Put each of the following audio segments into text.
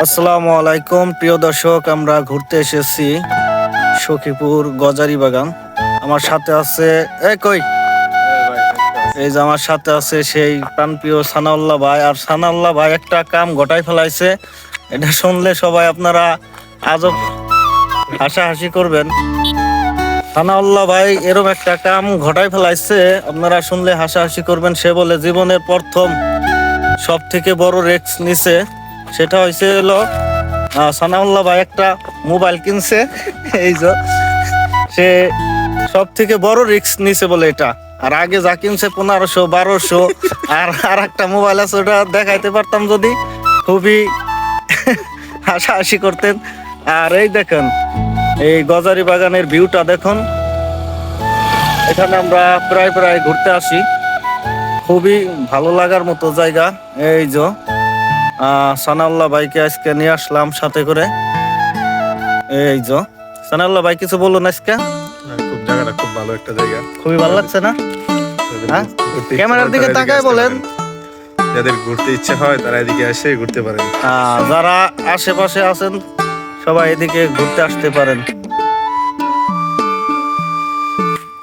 আসসালামু আলাইকুম প্রিয় দর্শক, আমরা ঘুরতে এসেছি সখীপুর গজারি বাগান। আমার সাথে আছে এই যে আমার সাথে আছে সেই প্রাণপ্রিয় সানাউল্লাহ ভাই। আর সানাউল্লাহ ভাই একটা কাম ঘটাই ফেলাইছে, এটা শুনলে সবাই আপনারা আজব হাসাহাসি করবেন। সানাউল্লাহ ভাই এরকম একটা কাম ঘটাই ফেলাইছে, আপনারা শুনলে হাসাহাসি করবেন। সে বলে জীবনের প্রথম সব থেকে বড় রিস্ক নিছে, সেটা হয়েছে হলো সানাউল্লাহ ভাই একটা মোবাইল কিনছে। এই যে সে সব থেকে বড় রিস্ক নিছে বলে এটা। আর আগে যা কিনছে 1500 1200, আর একটা মোবাইল আছে, ওটা দেখাইতে পারতাম যদি খুবই হাসাহাসি করতেন। আর এই দেখেন এই গজারি বাগানের ভিউটা দেখুন। এখানে আমরা প্রায় প্রায় ঘুরতে আসি, খুবই ভালো লাগার মতো জায়গা। এই যে সানাউল্লাহ ভাইকে আজকে নিয়ে আসলাম সাথে করে। এই যে সানাউল্লাহ ভাই কিছু বলুন আজকে। খুব জায়গাটা খুব ভালো একটা জায়গা, খুবই ভালো লাগছে না? হ্যাঁ? ক্যামেরার দিকে তাকায় বলেন। যাদের ঘুরতে ইচ্ছে হয় তারা এদিকে এসে ঘুরতে পারেন। যারা আশেপাশে আছেন সবাই এদিকে ঘুরতে আসতে পারেন।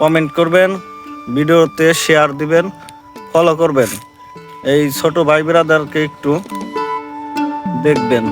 কমেন্ট করবেন, ভিডিওতে শেয়ার দিবেন, ফলো করবেন। এই ছোট ভাই ব্রাদারকে একটু দেখবেন।